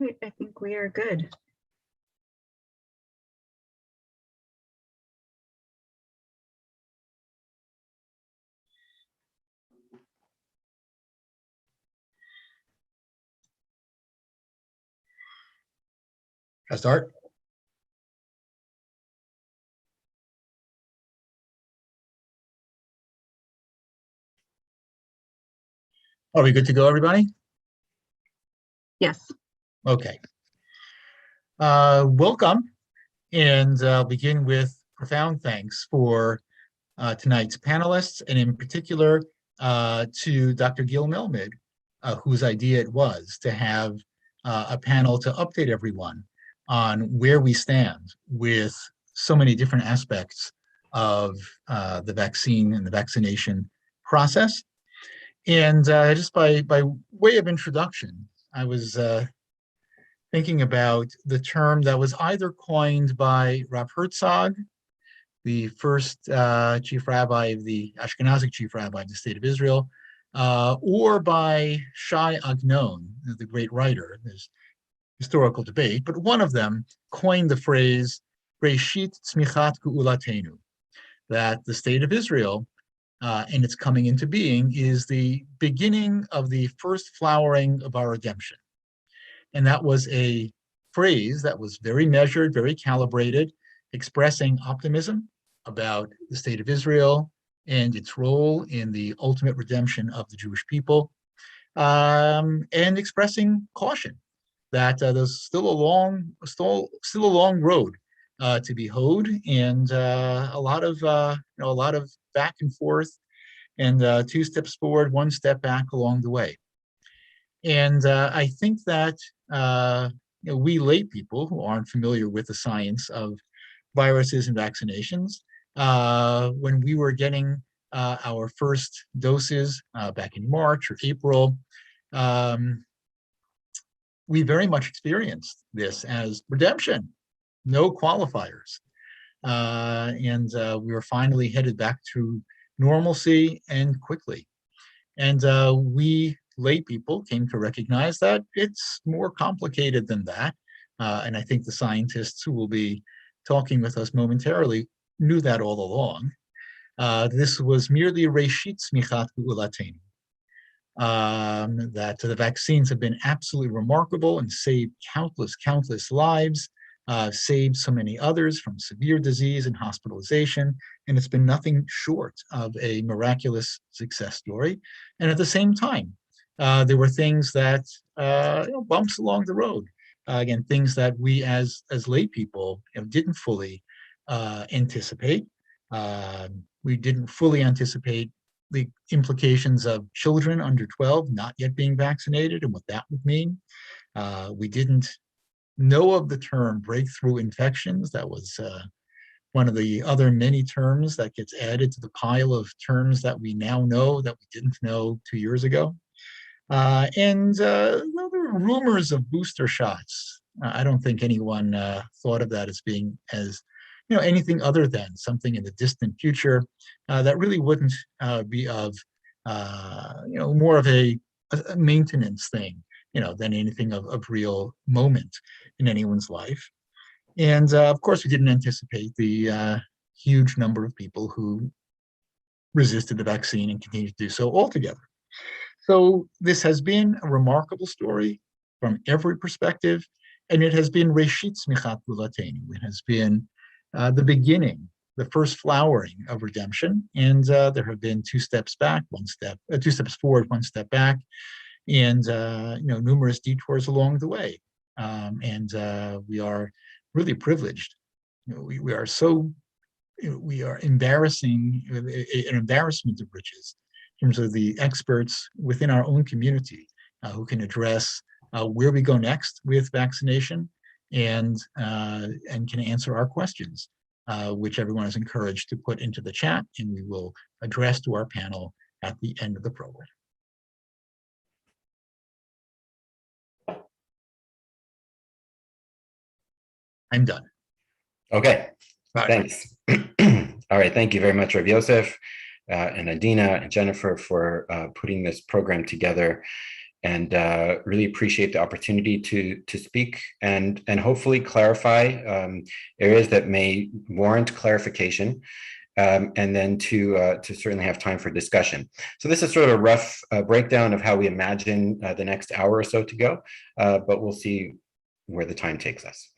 I think we are good. Shall I start? Are we good to go, everybody? Yes. Okay. Welcome, and I'll begin with profound thanks for tonight's panelists, and in particular to Dr. Gil Melmid, whose idea it was to have a panel to update everyone on where we stand with so many different aspects of the vaccine and the vaccination process. And just by way of introduction, I was thinking about the term that was either coined by Rav Herzog, the first chief rabbi of the Ashkenazic chief rabbi of the state of Israel, or by Shai Agnon, the great writer. There's historical debate, but one of them coined the phrase "Reshit Tzmichat Ge'ulatenu," that the state of Israel and its coming into being is the beginning of the first flowering of our redemption. And that was a phrase that was very measured, very calibrated, expressing optimism about the state of Israel and its role in the ultimate redemption of the Jewish people, and expressing caution that there's still a long road to be hoed, and a lot of back and forth, and 2 steps forward, 1 step back along the way. And I think that we lay people who aren't familiar with the science of viruses and vaccinations, when we were getting our first doses back in March or April, we very much experienced this as redemption, no qualifiers. And we were finally headed back to normalcy, and quickly. And we lay people came to recognize that it's more complicated than that. And I think the scientists who will be talking with us momentarily knew that all along. This was merely Reshit Tzmichat Ge'ulatenu. That the vaccines have been absolutely remarkable and saved countless lives, saved so many others from severe disease and hospitalization, and it's been nothing short of a miraculous success story. And at the same time, there were things that, bumps along the road. Again, things that we as lay people didn't fully anticipate. We didn't fully anticipate the implications of children under 12 not yet being vaccinated and what that would mean. We didn't know of the term breakthrough infections. That was one of the other many terms that gets added to the pile of terms that we now know that we didn't know 2 years ago. And there were rumors of booster shots. I don't think anyone thought of that as being anything other than something in the distant future that really wouldn't be of more of a maintenance thing than anything of real moment in anyone's life. And of course, we didn't anticipate the huge number of people who resisted the vaccine and continue to do so altogether. So this has been a remarkable story from every perspective, and it has been Reshit Tzmichat Ge'ulatenu. It has been the beginning, the first flowering of redemption, and there have been 2 steps back, 2 steps forward, 1 step back, and numerous detours along the way. And we are really privileged. We are so we are an embarrassment of riches in terms of the experts within our own community who can address where we go next with vaccination, and can answer our questions, which everyone is encouraged to put into the chat, and we will address to our panel at the end of the program. I'm done. Okay, thanks. All right, thank you very much, Rav Yosef, and Adina and Jennifer for putting this program together. and really appreciate the opportunity to speak and hopefully clarify areas that may warrant clarification. And then to certainly have time for discussion. So this is sort of a rough breakdown of how we imagine the next hour or so to go, but we'll see where the time takes us.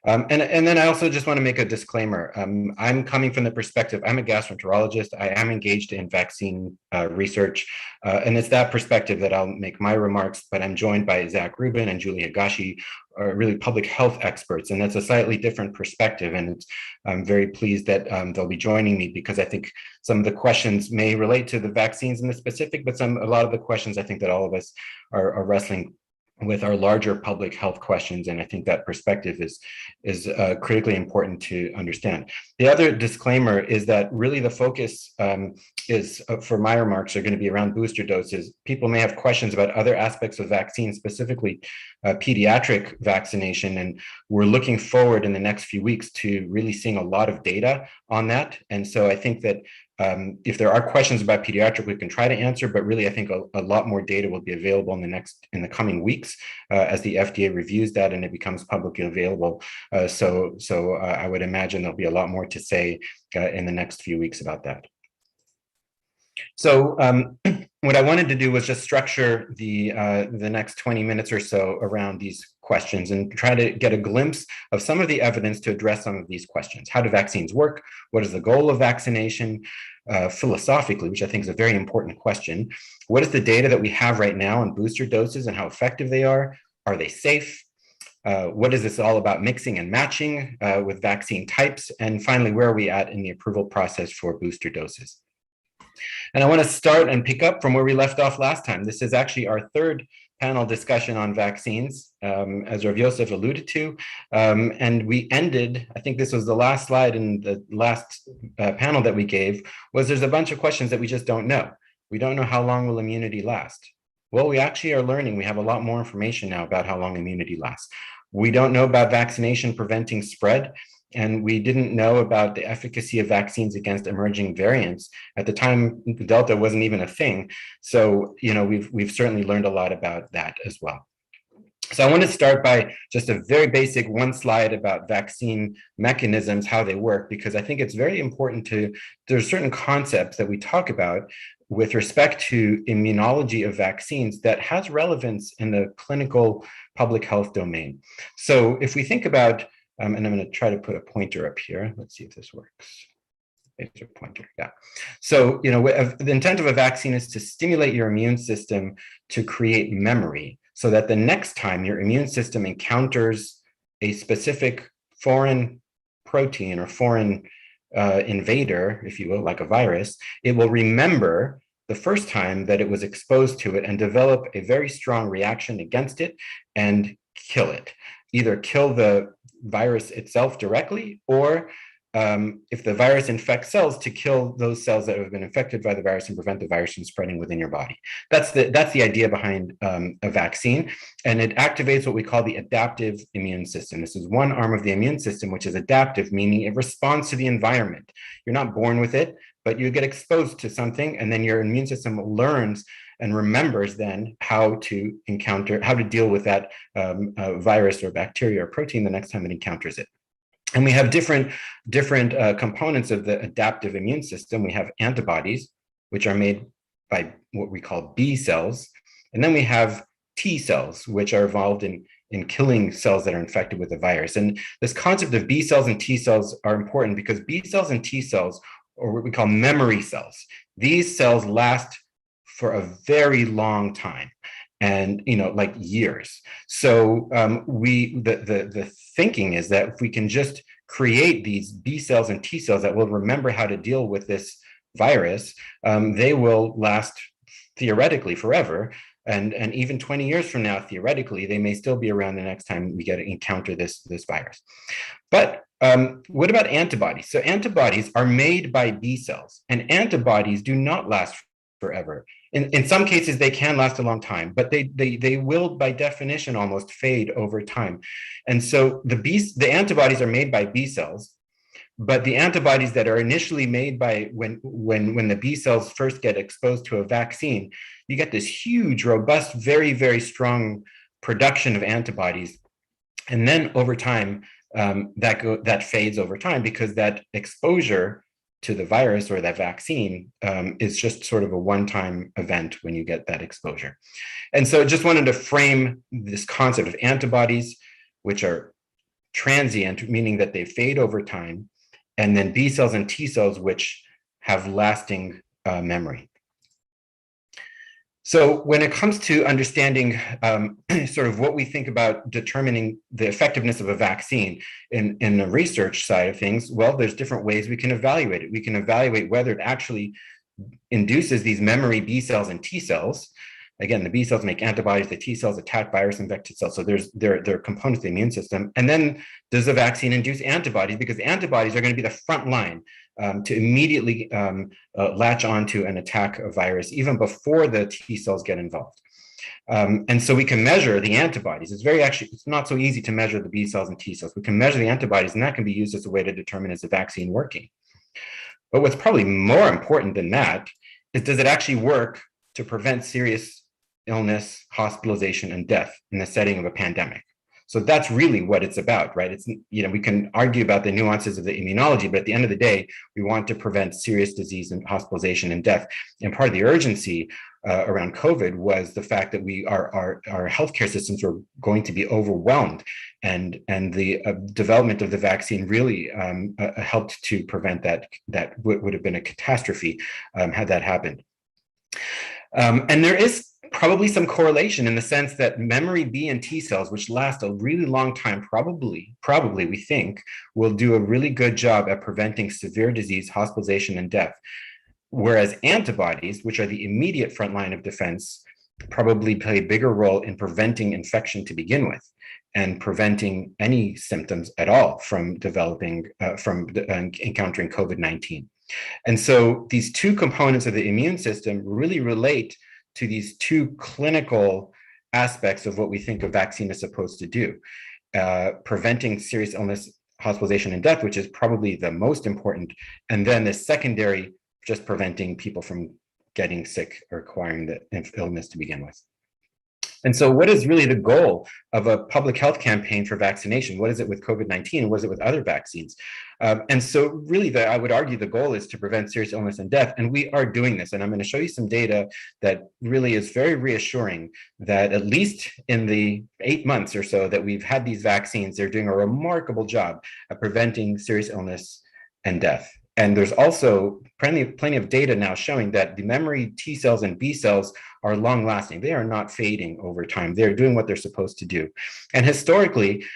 And then I also just want to make a disclaimer. I'm coming from the perspective, I'm a gastroenterologist. I am engaged in vaccine research, and it's that perspective that I'll make my remarks, but I'm joined by Zach Rubin and Julie Higashi, are really public health experts, and that's a slightly different perspective. And I'm very pleased that they'll be joining me, because I think some of the questions may relate to the vaccines in the specific, but a lot of the questions I think that all of us are wrestling with our larger public health questions, and I think that perspective is critically important to understand. The other disclaimer is that really the focus is for my remarks are going to be around booster doses. People may have questions about other aspects of vaccines, specifically pediatric vaccination, and we're looking forward in the next few weeks to really seeing a lot of data on that. And so I think that if there are questions about pediatric, we can try to answer, but really I think a lot more data will be available in the coming weeks as the FDA reviews that and it becomes publicly available. So I would imagine there'll be a lot more to say in the next few weeks about that. So what I wanted to do was just structure the next 20 minutes or so around these questions and try to get a glimpse of some of the evidence to address some of these questions. How do vaccines work? What is the goal of vaccination? Philosophically, which I think is a very important question. What is the data that we have right now on booster doses and how effective they are? Are they safe? What is this all about mixing and matching with vaccine types? And finally, where are we at in the approval process for booster doses? And I want to start and pick up from where we left off last time. This is actually our third panel discussion on vaccines, as Rav Yosef alluded to. And we ended, I think this was the last slide in the last panel that we gave, was there's a bunch of questions that we just don't know. We don't know how long will immunity last. Well, we actually are learning. We have a lot more information now about how long immunity lasts. We don't know about vaccination preventing spread. And we didn't know about the efficacy of vaccines against emerging variants. At the time, Delta wasn't even a thing. So, you know, we've certainly learned a lot about that as well. So I want to start by just a very basic one slide about vaccine mechanisms, how they work, because I think it's very important there's certain concepts that we talk about with respect to immunology of vaccines that has relevance in the clinical public health domain. So if we think about and I'm going to try to put a pointer up here. Let's see if this works. Laser pointer, yeah. So, you know, the intent of a vaccine is to stimulate your immune system to create memory so that the next time your immune system encounters a specific foreign protein or foreign invader, if you will, like a virus, it will remember the first time that it was exposed to it and develop a very strong reaction against it and kill it. Either kill the virus itself directly, or if the virus infects cells, to kill those cells that have been infected by the virus and prevent the virus from spreading within your body. That's the idea behind a vaccine, and it activates what we call the adaptive immune system. This is one arm of the immune system which is adaptive, meaning it responds to the environment. You're not born with it, but you get exposed to something, and then your immune system learns and remembers then how to deal with that virus or bacteria or protein the next time it encounters it. And we have different components of the adaptive immune system. We have antibodies, which are made by what we call B cells. And then we have T cells, which are involved in killing cells that are infected with the virus. And this concept of B cells and T cells are important because B cells and T cells, or what we call memory cells, these cells last for a very long time, and like years. So the thinking is that if we can just create these B cells and T cells that will remember how to deal with this virus, they will last theoretically forever. And even 20 years from now, theoretically, they may still be around the next time we encounter this virus. But what about antibodies? So antibodies are made by B cells, and antibodies do not last forever. In some cases, they can last a long time, but they will, by definition, almost fade over time. And so the antibodies are made by B cells, But the antibodies that are initially made by when the B cells first get exposed to a vaccine, you get this huge, robust, very, very strong production of antibodies. And then over time, that fades over time because that exposure to the virus or that vaccine is just sort of a one-time event when you get that exposure. And so just wanted to frame this concept of antibodies, which are transient, meaning that they fade over time, and then B cells and T cells, which have lasting memory. So when it comes to understanding sort of what we think about determining the effectiveness of a vaccine in the research side of things, well, there's different ways we can evaluate it. We can evaluate whether it actually induces these memory B cells and T cells. Again, the B cells make antibodies, the T cells attack virus-infected cells. So they're components of the immune system. And then does the vaccine induce antibodies? Because antibodies are going to be the front line to immediately latch onto and attack a virus even before the T cells get involved. And so we can measure the antibodies. It's not so easy to measure the B cells and T cells. We can measure the antibodies, and that can be used as a way to determine is the vaccine working. But what's probably more important than that is, does it actually work to prevent serious illness, hospitalization, and death in the setting of a pandemic? So that's really what it's about, right? It's, we can argue about the nuances of the immunology, but at the end of the day, we want to prevent serious disease and hospitalization and death. And part of the urgency around COVID was the fact that our healthcare systems were going to be overwhelmed, and the development of the vaccine really helped to prevent that would have been a catastrophe had that happened. And there is probably some correlation in the sense that memory B and T cells, which last a really long time, probably we think, will do a really good job at preventing severe disease, hospitalization, and death. Whereas antibodies, which are the immediate front line of defense, probably play a bigger role in preventing infection to begin with and preventing any symptoms at all from encountering COVID-19. And so these two components of the immune system really relate to these two clinical aspects of what we think a vaccine is supposed to do. Preventing serious illness, hospitalization, and death, which is probably the most important, and then the secondary, just preventing people from getting sick or acquiring the illness to begin with. And so what is really the goal of a public health campaign for vaccination? What is it with COVID-19? What is it with other vaccines? And so really, I would argue the goal is to prevent serious illness and death. And we are doing this. And I'm going to show you some data that really is very reassuring that at least in the 8 months or so that we've had these vaccines, they're doing a remarkable job at preventing serious illness and death. And there's also plenty of data now showing that the memory T cells and B cells are long lasting. They are not fading over time. They're doing what they're supposed to do. And historically,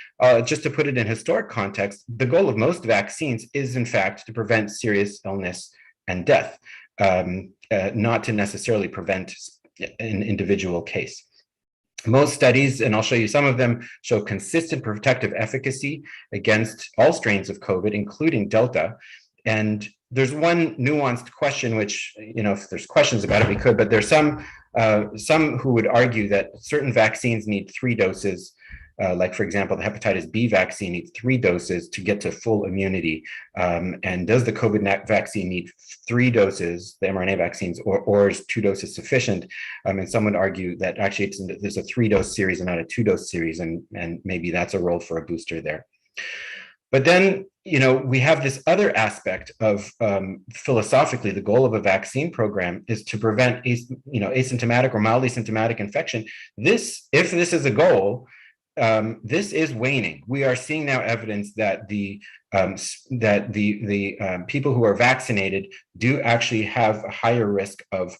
just to put it in historic context, the goal of most vaccines is in fact to prevent serious illness and death, not to necessarily prevent an individual case. Most studies, and I'll show you some of them, show consistent protective efficacy against all strains of COVID, including Delta. And there's one nuanced question, which, if there's questions about it, we could, but there's some who would argue that certain vaccines need 3 doses. Like, for example, the hepatitis B vaccine needs 3 doses to get to full immunity. And does the COVID vaccine need 3 doses, the mRNA vaccines, or is 2 doses sufficient? And some would argue that actually there's a 3-dose series and not a 2-dose series, and maybe that's a role for a booster there. But then, we have this other aspect of philosophically, the goal of a vaccine program is to prevent asymptomatic or mildly symptomatic infection. If this is a goal, this is waning. We are seeing now evidence that the people who are vaccinated do actually have a higher risk of,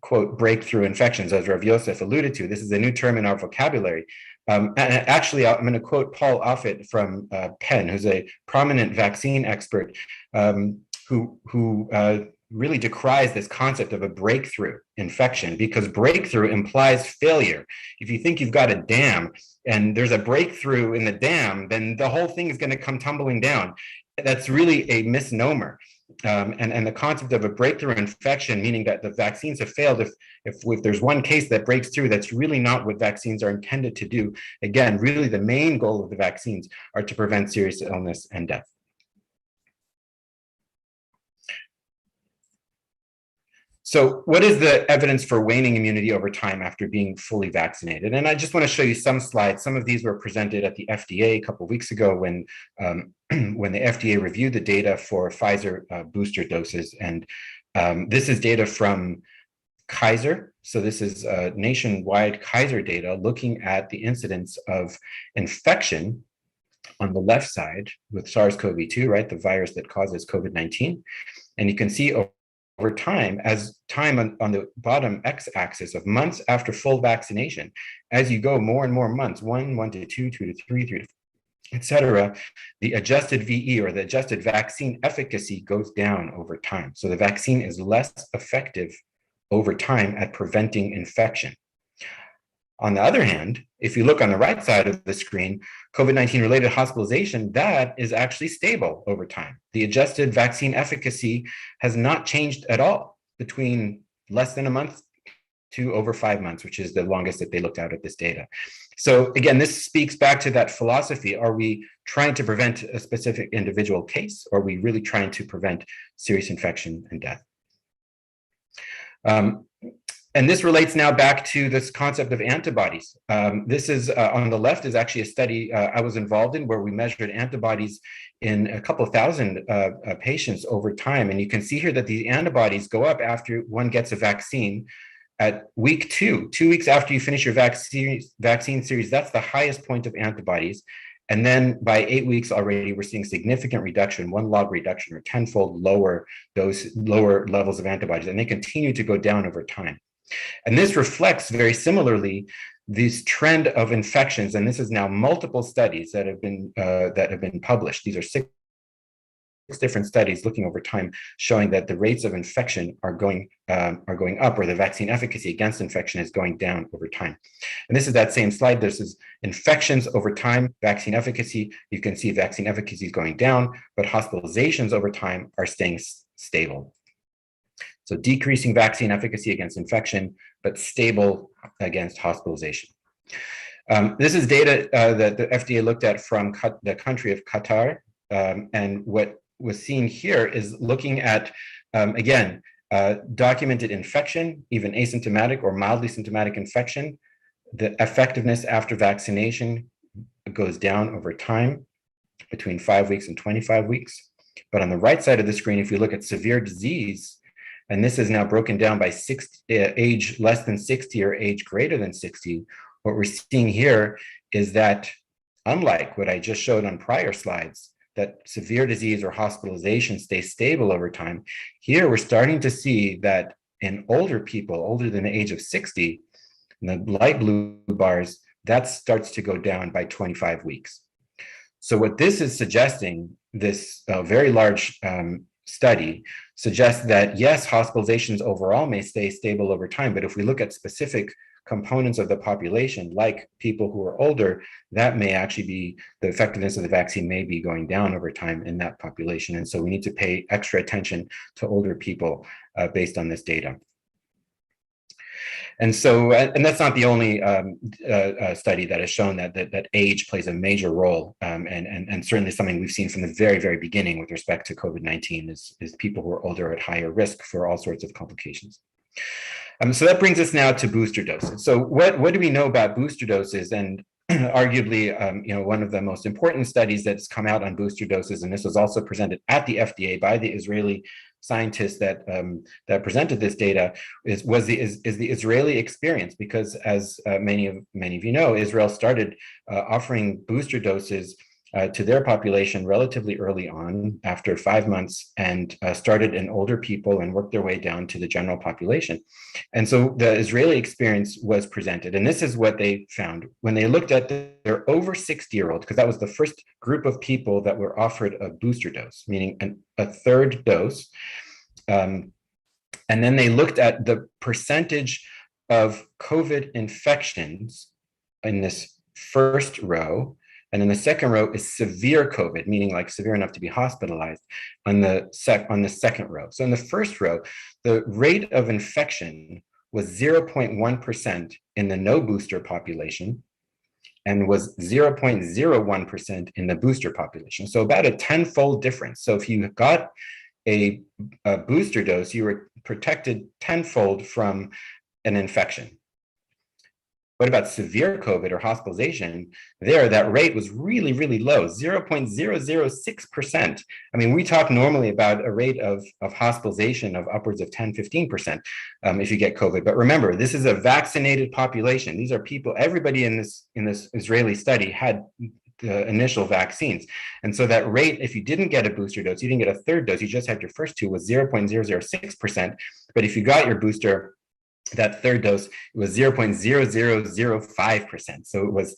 quote, breakthrough infections, as Rav Yosef alluded to. This is a new term in our vocabulary. And actually, I'm going to quote Paul Offit from Penn, who's a prominent vaccine expert, who really decries this concept of a breakthrough infection, because breakthrough implies failure. If you think you've got a dam and there's a breakthrough in the dam, then the whole thing is going to come tumbling down. That's really a misnomer. And the concept of a breakthrough infection, meaning that the vaccines have failed, if there's one case that breaks through, that's really not what vaccines are intended to do. Again, really the main goal of the vaccines are to prevent serious illness and death. So what is the evidence for waning immunity over time after being fully vaccinated? And I just want to show you some slides. Some of these were presented at the FDA a couple of weeks ago when, when the FDA reviewed the data for Pfizer booster doses. And this is data from Kaiser. So this is nationwide Kaiser data looking at the incidence of infection on the left side with SARS-CoV-2, right? The virus that causes COVID-19. And you can see over time, as time on the bottom x-axis of months after full vaccination, as you go more and more months, 1 to 2, 2 to 3, 3 to 4, etc., the adjusted VE or the adjusted vaccine efficacy goes down over time. So the vaccine is less effective over time at preventing infection. On the other hand, if you look on the right side of the screen, COVID-19 related hospitalization, that is actually stable over time. The adjusted vaccine efficacy has not changed at all between less than a month to over 5 months, which is the longest that they looked at this data. So again, this speaks back to that philosophy. Are we trying to prevent a specific individual case, or are we really trying to prevent serious infection and death? And this relates now back to this concept of antibodies. This is on the left is actually a study I was involved in where we measured antibodies in a couple of thousand patients over time. And you can see here that the antibodies go up after one gets a vaccine at week 2 weeks after you finish your vaccine series. That's the highest point of antibodies. And then by 8 weeks already, we're seeing significant reduction, 1 log reduction or 10-fold lower levels of antibodies, and they continue to go down over time. And this reflects very similarly this trend of infections. And this is now multiple studies that have been published. These are six different studies looking over time, showing that the rates of infection are going up, or the vaccine efficacy against infection is going down over time. And this is that same slide. This is infections over time, vaccine efficacy. You can see vaccine efficacy is going down, but hospitalizations over time are staying stable. So decreasing vaccine efficacy against infection, but stable against hospitalization. This is data that the FDA looked at from the country of Qatar. And what was seen here is looking at, again, documented infection, even asymptomatic or mildly symptomatic infection. The effectiveness after vaccination goes down over time between 5 weeks and 25 weeks. But on the right side of the screen, if you look at severe disease, and this is now broken down by age less than 60 or age greater than 60, what we're seeing here is that, unlike what I just showed on prior slides, that severe disease or hospitalization stays stable over time, here we're starting to see that in older people, older than the age of 60, in the light blue bars, that starts to go down by 25 weeks. So what this is suggesting, this very large study suggests that yes, hospitalizations overall may stay stable over time, but if we look at specific components of the population, like people who are older, that may actually be, the effectiveness of the vaccine may be going down over time in that population. And so we need to pay extra attention to older people based on this data. And so, and that's not the only study that has shown that age plays a major role, and certainly something we've seen from the very, very beginning with respect to COVID-19 is people who are older at higher risk for all sorts of complications. So that brings us now to booster doses. So what do we know about booster doses? And arguably, one of the most important studies that's come out on booster doses, and this was also presented at the FDA by the Israeli scientists that presented this data, is the Israeli experience, because as many of you know, Israel started offering booster doses to their population relatively early on, after 5 months, and started in older people and worked their way down to the general population. And so the Israeli experience was presented, and this is what they found when they looked at their over 60-year-olds, because that was the first group of people that were offered a booster dose, meaning a third dose. And then they looked at the percentage of COVID infections in this first row. And in the second row is severe COVID, meaning like severe enough to be hospitalized, on the second row. So in the first row, the rate of infection was 0.1% in the no booster population, and was 0.01% in the booster population. So about a 10-fold difference. So if you got a booster dose, you were protected tenfold from an infection. What about severe COVID or hospitalization? There, that rate was really, really low, 0.006%. I mean, we talk normally about a rate of hospitalization of upwards of 10, 15% if you get COVID. But remember, this is a vaccinated population. These are people, everybody in this Israeli study had the initial vaccines. And so that rate, if you didn't get a booster dose, you didn't get a third dose, you just had your first two, was 0.006%. But if you got your booster, that third dose, it was 0.0005%. So it was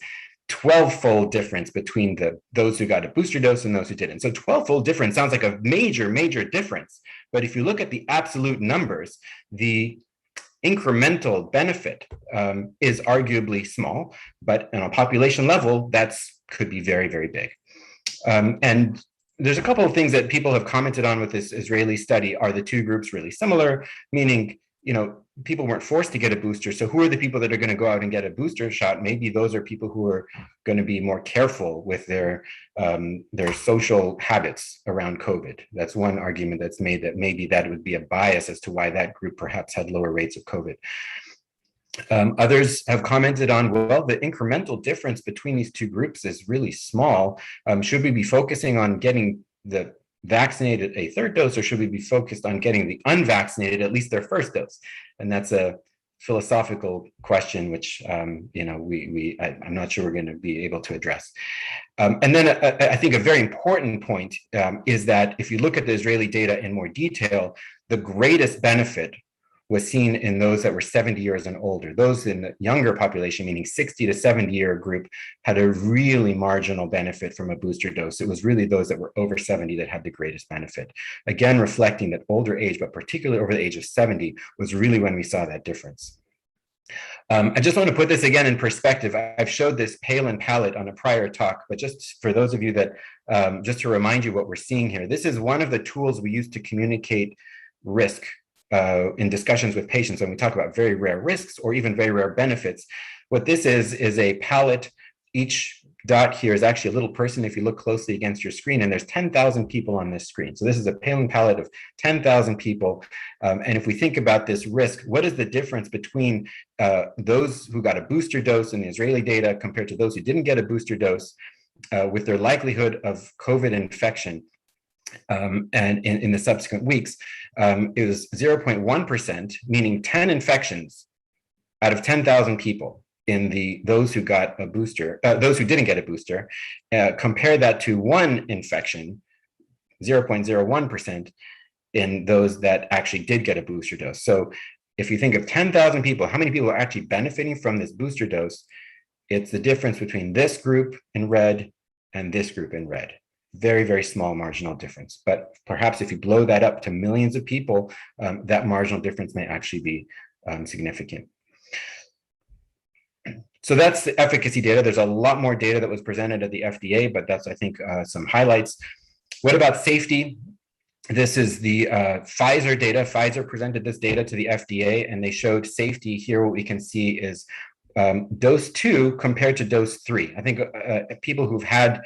12-fold difference between those who got a booster dose and those who didn't. So 12-fold difference sounds like a major, major difference. But if you look at the absolute numbers, the incremental benefit is arguably small, but on a population level, could be very, very big. And there's a couple of things that people have commented on with this Israeli study. Are the two groups really similar? Meaning, people weren't forced to get a booster. So who are the people that are going to go out and get a booster shot? Maybe those are people who are going to be more careful with their social habits around COVID. That's one argument that's made, that maybe that would be a bias as to why that group perhaps had lower rates of COVID. Others have commented on, well, the incremental difference between these two groups is really small. Should we be focusing on getting the vaccinated a third dose, or should we be focused on getting the unvaccinated at least their first dose? And that's a philosophical question, which I'm not sure we're going to be able to address. And then I think a very important point is that if you look at the Israeli data in more detail, the greatest benefit was seen in those that were 70 years and older. Those in the younger population, meaning 60 to 70-year group, had a really marginal benefit from a booster dose. It was really those that were over 70 that had the greatest benefit. Again, reflecting that older age, but particularly over the age of 70, was really when we saw that difference. I just want to put this again in perspective. I've showed this Palin palette on a prior talk, but just for those of you that, just to remind you what we're seeing here, this is one of the tools we use to communicate risk in discussions with patients when we talk about very rare risks or even very rare benefits. What this is a palette. Each dot here is actually a little person if you look closely against your screen, and there's 10,000 people on this screen. So this is a Palin palette of 10,000 people. And if we think about this risk, what is the difference between those who got a booster dose in the Israeli data compared to those who didn't get a booster dose with their likelihood of COVID infection? And in the subsequent weeks, it was 0.1%, meaning 10 infections out of 10,000 people in those who got a booster, those who didn't get a booster. Compare that to one infection, 0.01%, in those that actually did get a booster dose. So if you think of 10,000 people, how many people are actually benefiting from this booster dose? It's the difference between this group in red and this group in red. Very, very small marginal difference. But perhaps if you blow that up to millions of people, that marginal difference may actually be significant. So that's the efficacy data. There's a lot more data that was presented at the FDA, but that's, I think, some highlights. What about safety? This is the Pfizer data. Pfizer presented this data to the FDA, and they showed safety. Here, what we can see is dose 2 compared to dose 3. I think people who've had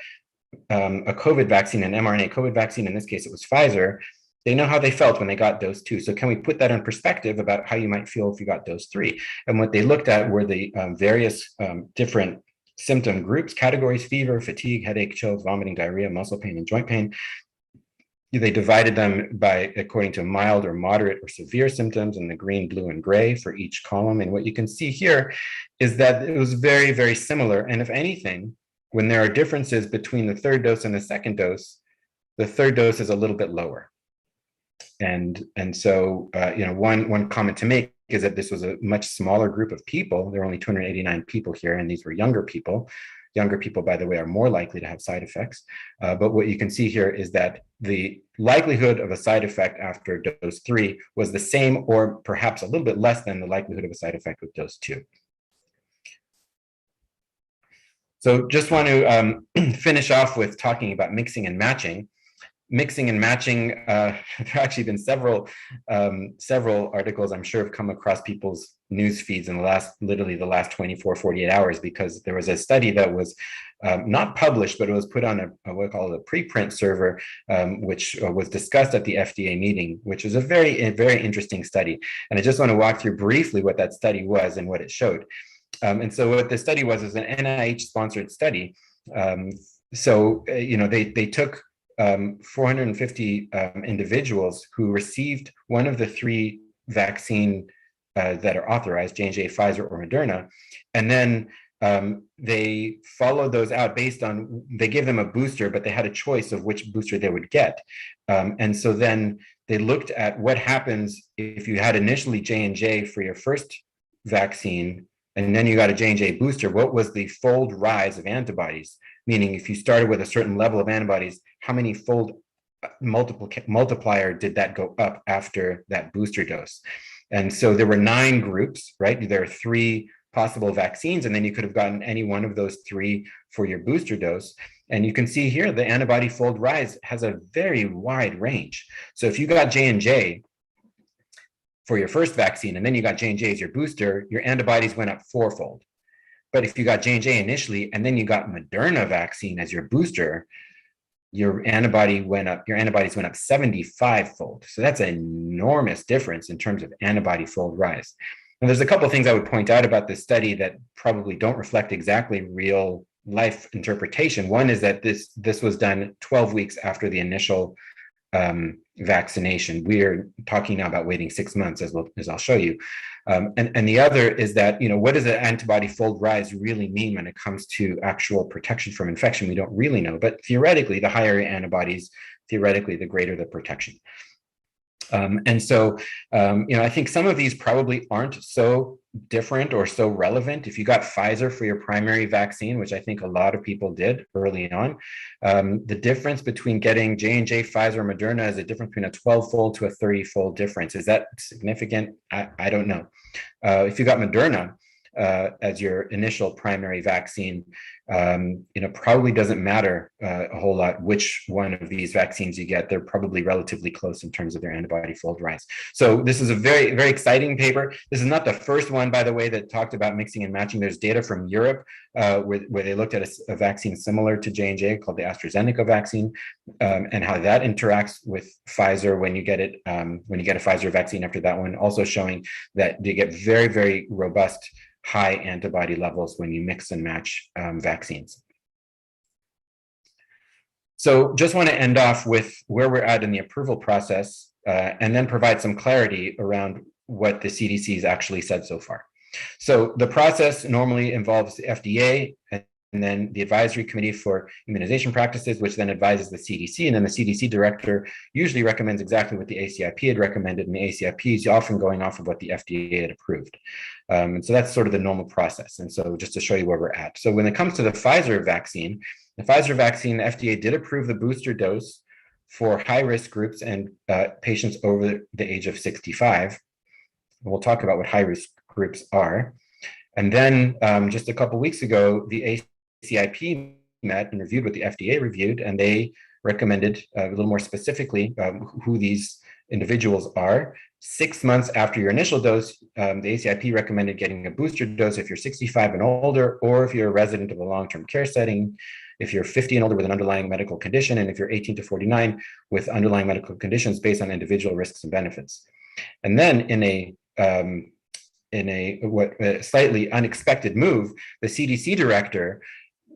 a COVID vaccine, an mRNA COVID vaccine, in this case it was Pfizer, they know how they felt when they got dose 2. So can we put that in perspective about how you might feel if you got dose 3? And what they looked at were the various different symptom groups, categories: fever, fatigue, headache, chills, vomiting, diarrhea, muscle pain, and joint pain. They divided them by according to mild or moderate or severe symptoms in the green, blue, and gray for each column. And what you can see here is that it was very, very similar. And if anything, when there are differences between the third dose and the second dose, the third dose is a little bit lower. And so, one comment to make is that this was a much smaller group of people. There were only 289 people here, and these were younger people. Younger people, by the way, are more likely to have side effects. But what you can see here is that the likelihood of a side effect after dose 3 was the same, or perhaps a little bit less than the likelihood of a side effect with dose 2. So just want to finish off with talking about mixing and matching. mixing and matching, there have actually been several articles I'm sure have come across people's news feeds in literally the last 24, 48 hours, because there was a study that was not published, but it was put on what we call a preprint server, which was discussed at the FDA meeting, which is a very interesting study. And I just want to walk through briefly what that study was and what it showed. And so what the study was is an NIH-sponsored study. They took 450 individuals who received one of the three vaccine that are authorized, J&J, Pfizer, or Moderna, and then they followed those out based on, they gave them a booster, but they had a choice of which booster they would get. And so then they looked at what happens if you had initially J&J for your first vaccine, and then you got a J&J booster. What was the fold rise of antibodies? Meaning if you started with a certain level of antibodies, how many fold multiplier did that go up after that booster dose? And so there were 9 groups, right? There are 3 possible vaccines, and then you could have gotten any one of those 3 for your booster dose. And you can see here, the antibody fold rise has a very wide range. So if you got J&J for your first vaccine, and then you got J&J as your booster, your antibodies went up 4-fold. But if you got J&J initially, and then you got Moderna vaccine as your booster, your antibodies went up 75-fold. So that's an enormous difference in terms of antibody fold rise. And there's a couple of things I would point out about this study that probably don't reflect exactly real life interpretation. One is that this was done 12 weeks after the initial vaccination. We're talking now about waiting 6 months, as I'll show you. And the other is that, what does an antibody fold rise really mean when it comes to actual protection from infection? We don't really know, but theoretically, the higher your antibodies, theoretically, the greater the protection. I think some of these probably aren't so different or so relevant. If you got Pfizer for your primary vaccine, which I think a lot of people did early on, the difference between getting J&J, Pfizer, Moderna is a difference between a 12-fold to a 30-fold difference. Is that significant? I don't know. If you got Moderna as your initial primary vaccine, probably doesn't matter a whole lot which one of these vaccines you get. They're probably relatively close in terms of their antibody fold rise. So this is a very, very exciting paper. This is not the first one, by the way, that talked about mixing and matching. There's data from Europe where they looked at a vaccine similar to J&J called the AstraZeneca vaccine, and how that interacts with Pfizer when you get it, when you get a Pfizer vaccine after that one, also showing that you get very, very robust high antibody levels when you mix and match vaccines. So just want to end off with where we're at in the approval process, and then provide some clarity around what the CDC has actually said so far. So the process normally involves the FDA and then the Advisory Committee for Immunization Practices, which then advises the CDC, and then the CDC director usually recommends exactly what the ACIP had recommended, and the ACIP is often going off of what the FDA had approved. And so that's sort of the normal process. And so just to show you where we're at. So when it comes to the Pfizer vaccine, the FDA did approve the booster dose for high-risk groups and patients over the age of 65. And we'll talk about what high-risk groups are. And then just a couple of weeks ago, the ACIP met and reviewed what the FDA reviewed, and they recommended a little more specifically who these individuals are. 6 months after your initial dose, the ACIP recommended getting a booster dose if you're 65 and older, or if you're a resident of a long-term care setting, if you're 50 and older with an underlying medical condition, and if you're 18 to 49 with underlying medical conditions based on individual risks and benefits. And then in a slightly unexpected move, the CDC director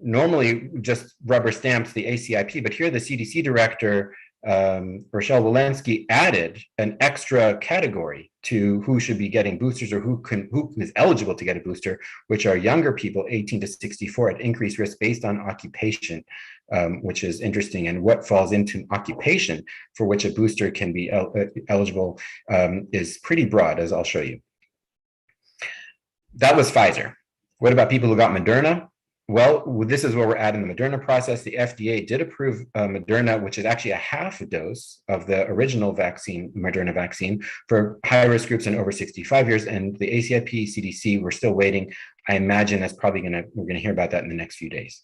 normally just rubber stamps the ACIP, but here the CDC director, Rochelle Walensky, added an extra category to who should be getting boosters, or who is eligible to get a booster, which are younger people 18 to 64 at increased risk based on occupation, which is interesting. And what falls into occupation for which a booster can be eligible is pretty broad, as I'll show you. That was Pfizer. What about people who got Moderna? Well, this is where we're at in the Moderna process. The FDA did approve Moderna, which is actually a half a dose of the original vaccine, Moderna vaccine, for high-risk groups and over 65 years. And the ACIP, CDC, we're still waiting. I imagine that's probably we're gonna hear about that in the next few days.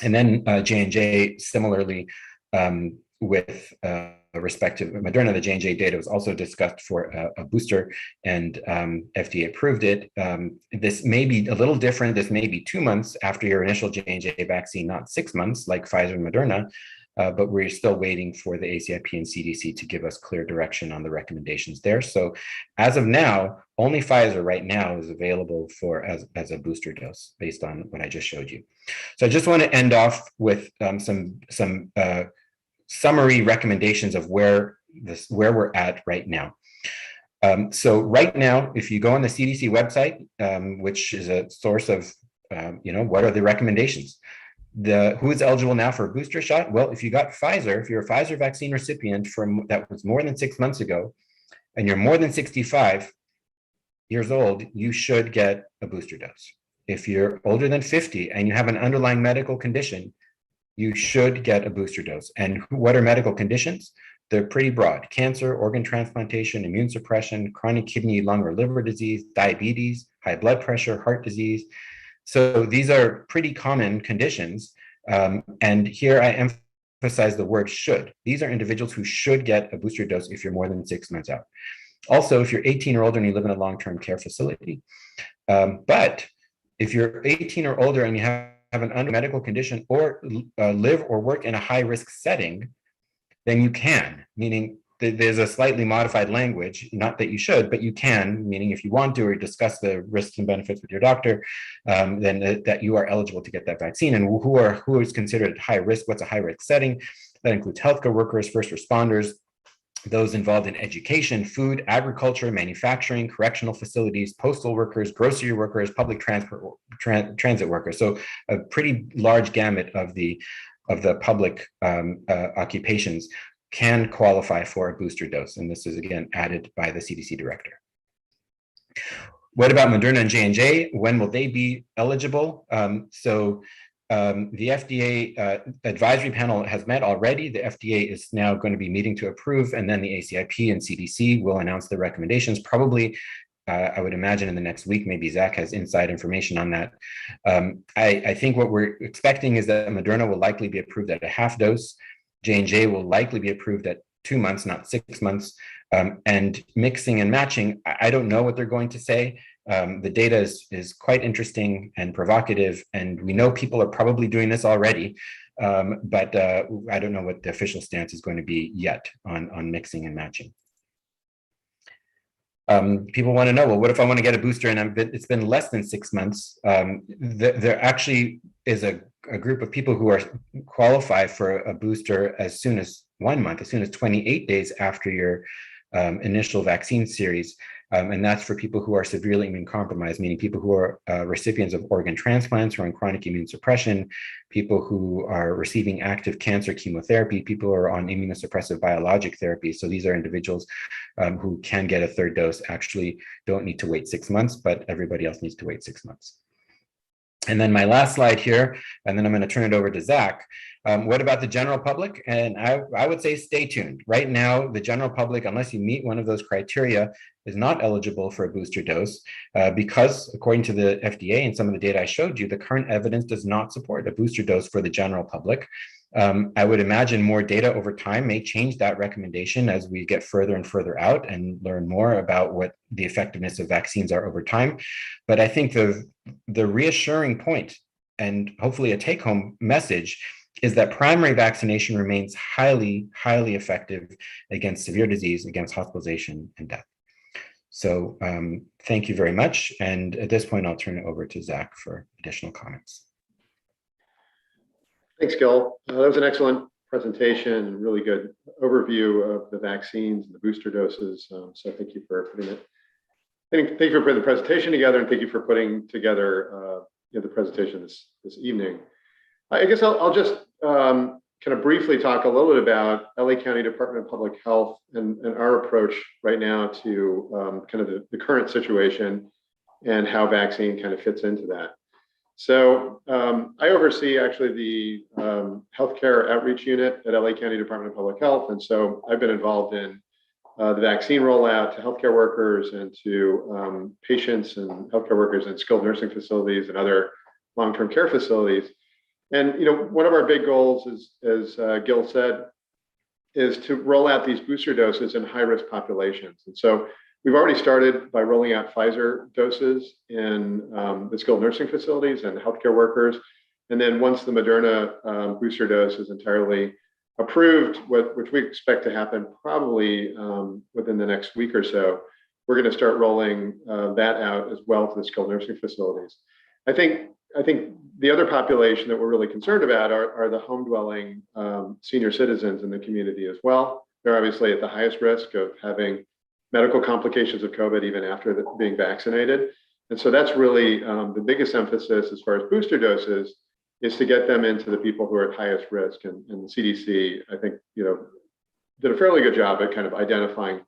And then J&J similarly with respect to Moderna. The J&J data was also discussed for a booster, and FDA approved it. This may be a little different. This may be 2 months after your initial J&J vaccine, not 6 months like Pfizer and Moderna, but we're still waiting for the ACIP and CDC to give us clear direction on the recommendations there. So as of now, only Pfizer right now is available for as a booster dose based on what I just showed you. So I just want to end off with some summary recommendations of where we're at right now. So right now, if you go on the CDC website, which is a source of, what are the recommendations? Who is eligible now for a booster shot? Well, if you got Pfizer, if you're a Pfizer vaccine recipient that was more than 6 months ago, and you're more than 65 years old, you should get a booster dose. If you're older than 50 and you have an underlying medical condition, you should get a booster dose. And what are medical conditions? They're pretty broad: cancer, organ transplantation, immune suppression, chronic kidney, lung, or liver disease, diabetes, high blood pressure, heart disease. So these are pretty common conditions. And here I emphasize the word should. These are individuals who should get a booster dose if you're more than 6 months out. Also, if you're 18 or older and you live in a long-term care facility. But if you're 18 or older and you have an medical condition or live or work in a high-risk setting, then you can, meaning there's a slightly modified language, not that you should, but you can, meaning if you want to or discuss the risks and benefits with your doctor, then that you are eligible to get that vaccine. And who is considered high risk? What's a high risk setting? That includes healthcare workers, first responders, those involved in education, food, agriculture, manufacturing, correctional facilities, postal workers, grocery workers, public transit workers. So a pretty large gamut of the public occupations can qualify for a booster dose. And this is, again, added by the CDC director. What about Moderna and J&J? When will they be eligible? The FDA advisory panel has met already. The FDA is now going to be meeting to approve, and then the ACIP and CDC will announce the recommendations, probably, I would imagine, in the next week. Maybe Zach has inside information on that. I think what we're expecting is that Moderna will likely be approved at a half dose. J&J will likely be approved at 2 months, not 6 months. And mixing and matching, I don't know what they're going to say. The data is quite interesting and provocative, and we know people are probably doing this already, but I don't know what the official stance is going to be yet on mixing and matching. People want to know, well, what if I want to get a booster and it's been less than 6 months? There actually is a group of people who are qualify for a booster as soon as 1 month, as soon as 28 days after your initial vaccine series. And that's for people who are severely immune compromised, meaning people who are recipients of organ transplants, who are on chronic immune suppression, people who are receiving active cancer chemotherapy, people who are on immunosuppressive biologic therapy. So these are individuals who can get a third dose, actually don't need to wait 6 months, but everybody else needs to wait 6 months. And then my last slide here, and then I'm going to turn it over to Zach. What about the general public? And I would say stay tuned. Right now, the general public, unless you meet one of those criteria, is not eligible for a booster dose because, according to the FDA and some of the data I showed you, the current evidence does not support a booster dose for the general public. I would imagine more data over time may change that recommendation as we get further and further out and learn more about what the effectiveness of vaccines are over time. But I think the reassuring point, and hopefully a take-home message, is that primary vaccination remains highly, highly effective against severe disease, against hospitalization and death. So thank you very much. And at this point, I'll turn it over to Zach for additional comments. Thanks, Gil. That was an excellent presentation and really good overview of the vaccines and the booster doses. So thank you for putting it. Thank you for putting the presentation together, and thank you for putting together the presentation this evening. I guess I'll just kind of briefly talk a little bit about LA County Department of Public Health and our approach right now to kind of the current situation and how vaccine kind of fits into that. So I oversee actually the healthcare outreach unit at LA County Department of Public Health. And so I've been involved in the vaccine rollout to healthcare workers and to patients and healthcare workers in skilled nursing facilities and other long-term care facilities. And one of our big goals is, as Gil said, is to roll out these booster doses in high-risk populations. And so we've already started by rolling out Pfizer doses in the skilled nursing facilities and healthcare workers. And then once the Moderna booster dose is entirely approved, which we expect to happen probably within the next week or so, we're going to start rolling that out as well to the skilled nursing facilities. I think the other population that we're really concerned about are the home dwelling senior citizens in the community as well. They're obviously at the highest risk of having medical complications of COVID even after being vaccinated. And so that's really the biggest emphasis as far as booster doses, is to get them into the people who are at highest risk. And the CDC, I think, did a fairly good job at kind of identifying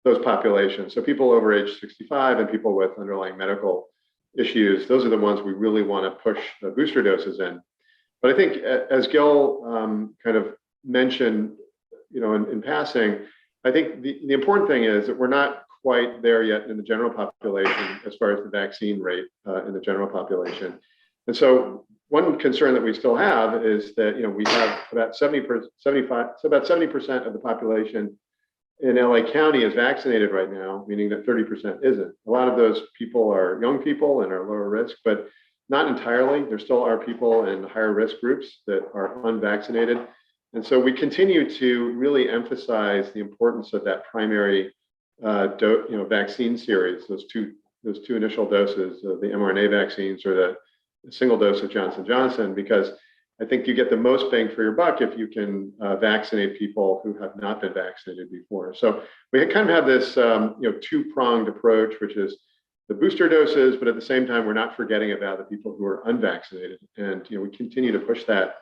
those populations. So people over age 65 and people with underlying medical issues, those are the ones we really want to push the booster doses in. But I think, as Gil kind of mentioned, in passing, I think the important thing is that we're not quite there yet in the general population as far as the vaccine rate in the general population. And so one concern that we still have is that we have about 70% of the population in LA County is vaccinated right now, meaning that 30% isn't. A lot of those people are young people and are lower risk, but not entirely. There still are people in higher risk groups that are unvaccinated. And so we continue to really emphasize the importance of that primary vaccine series, those two initial doses of the mRNA vaccines or the single dose of Johnson & Johnson, because I think you get the most bang for your buck if you can vaccinate people who have not been vaccinated before. So we kind of have this two-pronged approach, which is the booster doses, but at the same time, we're not forgetting about the people who are unvaccinated. And we continue to push that.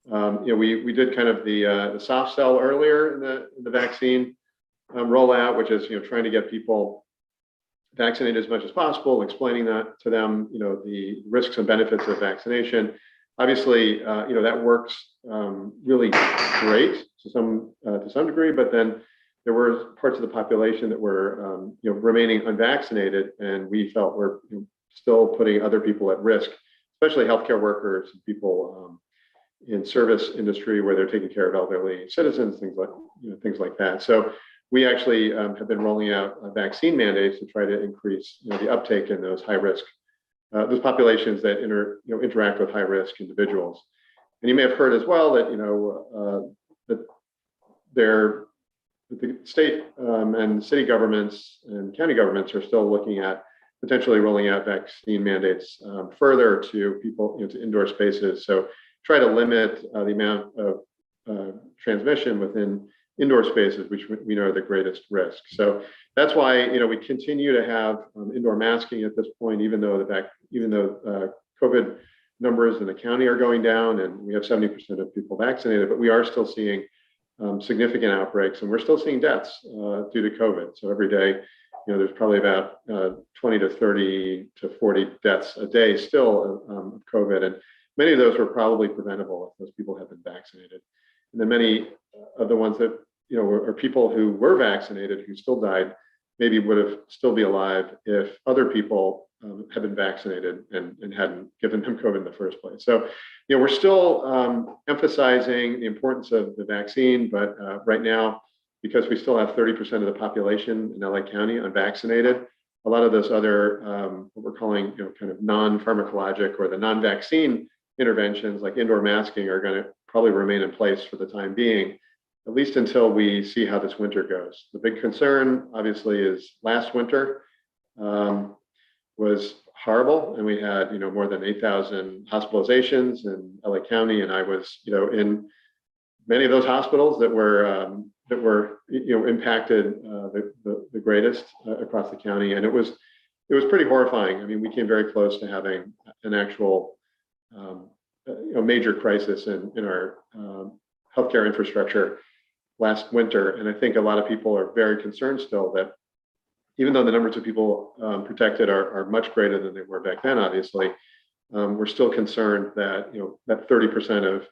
We did kind of the soft sell earlier in the vaccine rollout, which is trying to get people vaccinated as much as possible, explaining that to them, the risks and benefits of vaccination. Obviously, that works really great to some degree, but then there were parts of the population that were remaining unvaccinated, and we felt were still putting other people at risk, especially healthcare workers and people in service industry where they're taking care of elderly citizens, things like that. So we actually have been rolling out vaccine mandates to try to increase the uptake in those high risk, those populations that interact with high risk individuals. And you may have heard as well that the state and city governments and county governments are still looking at potentially rolling out vaccine mandates further to people, to indoor spaces. So try to limit the amount of transmission within indoor spaces, which we know are the greatest risk. So that's why we continue to have indoor masking at this point, even though COVID numbers in the county are going down and we have 70% of people vaccinated, but we are still seeing significant outbreaks, and we're still seeing deaths due to COVID. So every day, there's probably about 20 to 30 to 40 deaths a day still of COVID, and many of those were probably preventable if those people have been vaccinated. And then many of the ones that are people who were vaccinated who still died maybe would have still be alive if other people had been vaccinated and hadn't given them COVID in the first place. So we're still emphasizing the importance of the vaccine, but right now, because we still have 30% of the population in LA County unvaccinated, a lot of those other what we're calling kind of non-pharmacologic or the non-vaccine interventions like indoor masking are going to probably remain in place for the time being, at least until we see how this winter goes. The big concern, obviously, is last winter was horrible, and we had more than 8,000 hospitalizations in LA County, and I was in many of those hospitals that were impacted the greatest across the county, and it was pretty horrifying. I mean, we came very close to having an actual major crisis in our healthcare infrastructure last winter. And I think a lot of people are very concerned still that even though the numbers of people protected are much greater than they were back then, obviously, we're still concerned that that 30%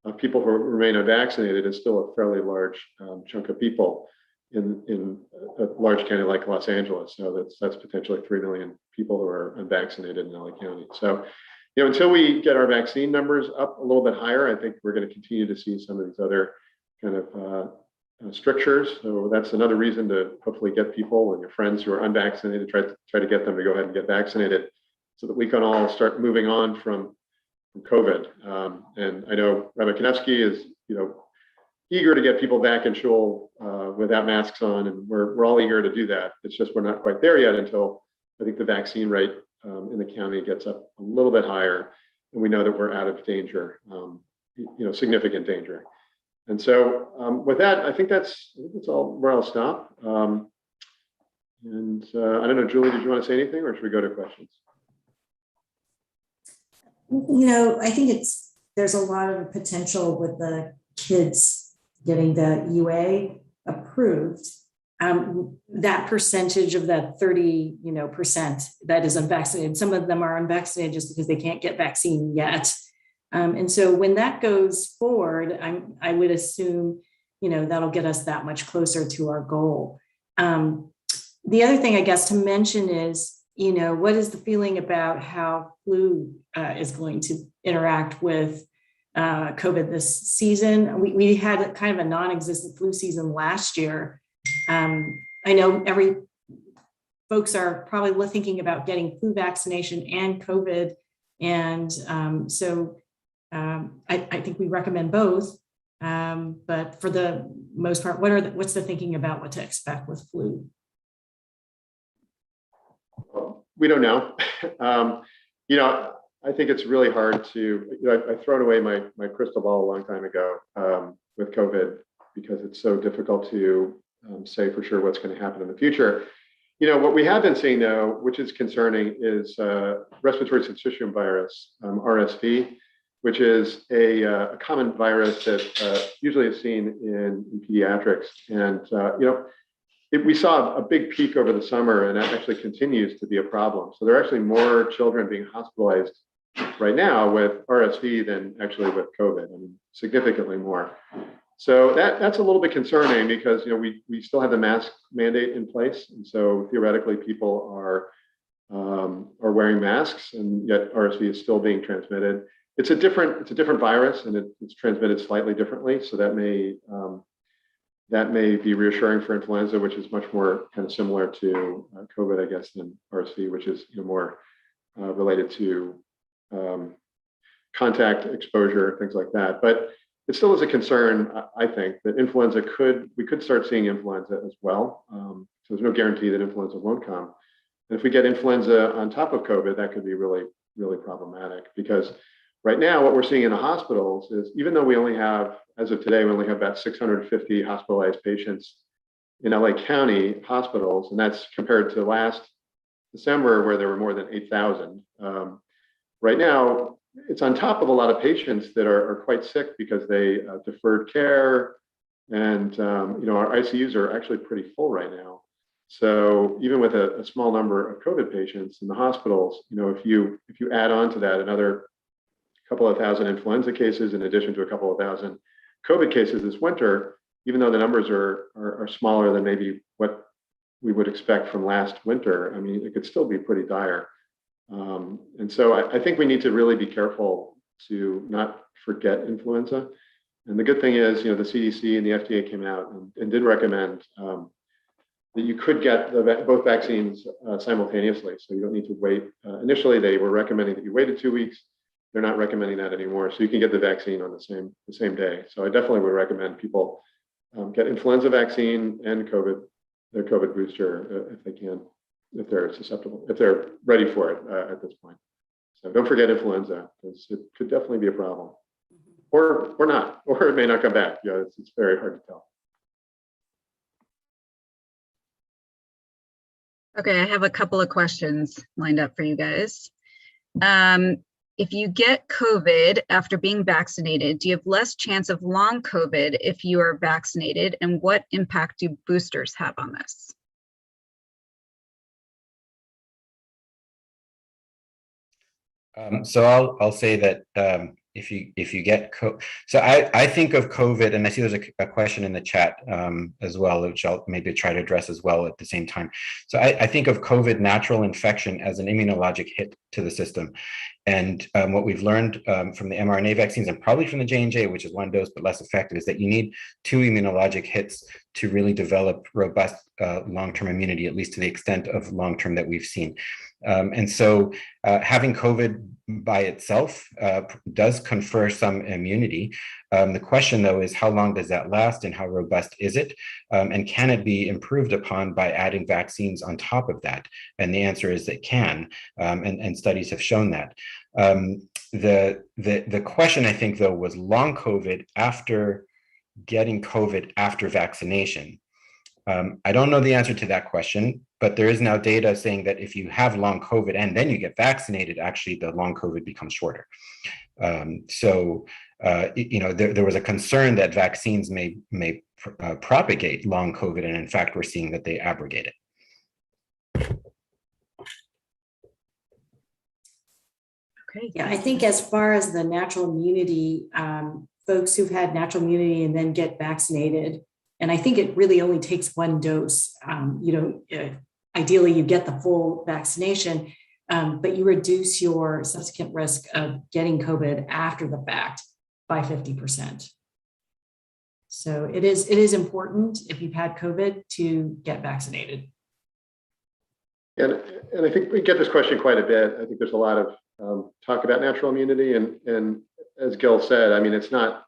of people who remain unvaccinated is still a fairly large chunk of people in a large county like Los Angeles. So that's potentially 3 million people who are unvaccinated in LA County. So until we get our vaccine numbers up a little bit higher, I think we're going to continue to see some of these other kind of strictures. So that's another reason to hopefully get people and your friends who are unvaccinated, try to get them to go ahead and get vaccinated so that we can all start moving on from COVID. And I know Rabbi Kanevsky is, eager to get people back in shul without masks on, and we're all eager to do that. It's just we're not quite there yet until I think the vaccine rate in the county gets up a little bit higher, and we know that we're out of danger, significant danger. And so with that, I think that's all where I'll stop. And I don't know, Julie, did you want to say anything, or should we go to questions? I think there's a lot of potential with the kids getting the UA approved. That percentage of that 30% that is unvaccinated, some of them are unvaccinated just because they can't get vaccine yet. And so when that goes forward, I would assume, that'll get us that much closer to our goal. The other thing I guess to mention is, what is the feeling about how flu is going to interact with COVID this season? We had kind of a non-existent flu season last year. I know folks are probably thinking about getting flu vaccination and COVID. And so I think we recommend both. But for the most part, what's the thinking about what to expect with flu? We don't know. I think it's really hard to, I've thrown away my crystal ball a long time ago with COVID because it's so difficult to say for sure what's going to happen in the future. What we have been seeing though, which is concerning, is respiratory syncytial virus, RSV, which is a common virus that usually is seen in pediatrics. And, we saw a big peak over the summer, and that actually continues to be a problem. So there are actually more children being hospitalized right now with RSV than actually with COVID, significantly more. So that's a little bit concerning because we still have the mask mandate in place, and so theoretically people are wearing masks, and yet RSV is still being transmitted. It's a different virus, and it's transmitted slightly differently. So that may be reassuring for influenza, which is much more kind of similar to COVID, I guess, than RSV, which is more related to contact exposure, things like that. But it still is a concern, I think, that we could start seeing influenza as well. So there's no guarantee that influenza won't come. And if we get influenza on top of COVID, that could be really, really problematic, because right now what we're seeing in the hospitals is, even though we only have, as of today, we only have about 650 hospitalized patients in LA County hospitals, and that's compared to last December where there were more than 8,000. Right now, it's on top of a lot of patients that are quite sick because they deferred care, and our ICUs are actually pretty full right now. So even with a small number of COVID patients in the hospitals, if you add on to that another couple of thousand influenza cases in addition to a couple of thousand COVID cases this winter, even though the numbers are smaller than maybe what we would expect from last winter, it could still be pretty dire. And so I think we need to really be careful to not forget influenza. And the good thing is, the CDC and the FDA came out and did recommend that you could get both vaccines simultaneously. So you don't need to wait. Initially, they were recommending that you waited 2 weeks. They're not recommending that anymore. So you can get the vaccine on the same day. So I definitely would recommend people get influenza vaccine and their COVID booster if they can, if they're susceptible, if they're ready for it at this point. So don't forget influenza, because it could definitely be a problem, or not, or it may not come back. It's very hard to tell. Okay, I have a couple of questions lined up for you guys. If you get COVID after being vaccinated, do you have less chance of long COVID if you are vaccinated? And what impact do boosters have on this? So I'll say that if you get so I think of COVID, and I see there's a question in the chat as well, which I'll maybe try to address as well at the same time. So I think of COVID natural infection as an immunologic hit to the system. And what we've learned from the mRNA vaccines, and probably from the J&J, which is one dose but less effective, is that you need 2 immunologic hits to really develop robust long-term immunity, at least to the extent of long-term that we've seen. And so having COVID by itself does confer some immunity. The question, though, is how long does that last and how robust is it? And can it be improved upon by adding vaccines on top of that? And the answer is it can, and studies have shown that. The question, I think, though, was long COVID after getting COVID after vaccination. I don't know the answer to that question, but there is now data saying that if you have long COVID and then you get vaccinated, actually the long COVID becomes shorter. So there was a concern that vaccines may propagate long COVID, and in fact, we're seeing that they abrogate it. Okay. Yeah, I think as far as the natural immunity, folks who've had natural immunity and then get vaccinated, and I think it really only takes one dose. Ideally, you get the full vaccination, but you reduce your subsequent risk of getting COVID after the fact by 50%. So it is important if you've had COVID to get vaccinated. And I think we get this question quite a bit. I think there's a lot of talk about natural immunity, and as Gil said, I mean, it's not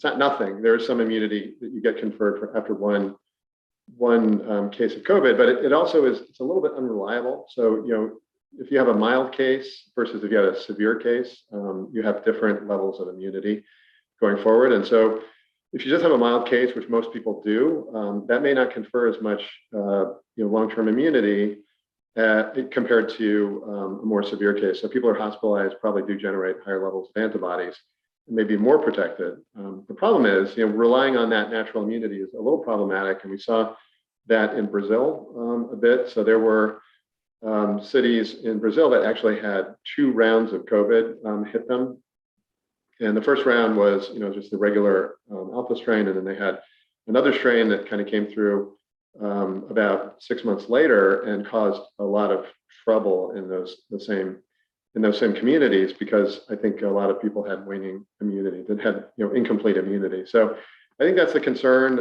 nothing. There is some immunity that you get conferred after one case of COVID, but it also it's a little bit unreliable. So, if you have a mild case versus if you have a severe case, you have different levels of immunity going forward. And so if you just have a mild case, which most people do, that may not confer as much long-term immunity compared to a more severe case. So people who are hospitalized probably do generate higher levels of antibodies and may be more protected. The problem is, relying on that natural immunity is a little problematic, and we saw that in Brazil a bit. So there were cities in Brazil that actually had 2 rounds of COVID hit them. And the first round was, just the regular alpha strain, and then they had another strain that kind of came through about 6 months later and caused a lot of trouble in those same communities, because I think a lot of people had waning immunity, that had incomplete immunity. So I think that's the concern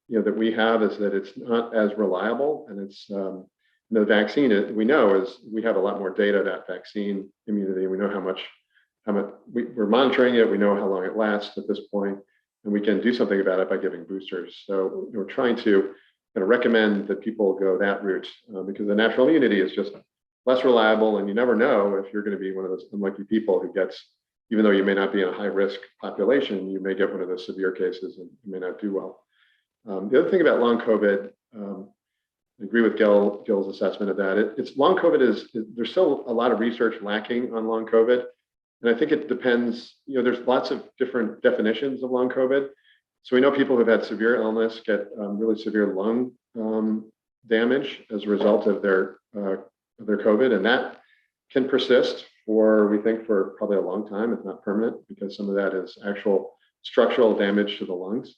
that we have, is that it's not as reliable, and it's the vaccine. We know is we have a lot more data about vaccine immunity. We know how much we're monitoring it. We know how long it lasts at this point, and we can do something about it by giving boosters. So we're trying to kind of recommend that people go that route, because the natural immunity is just less reliable, and you never know if you're going to be one of those unlucky people who gets, even though you may not be in a high risk population, you may get one of those severe cases and you may not do well. The other thing about long COVID, I agree with Gil's assessment of that. It's long COVID there's still a lot of research lacking on long COVID. And I think it depends, there's lots of different definitions of long COVID. So we know people who've had severe illness get really severe lung damage as a result of their COVID, and that can persist we think for probably a long time, if not permanent, because some of that is actual structural damage to the lungs.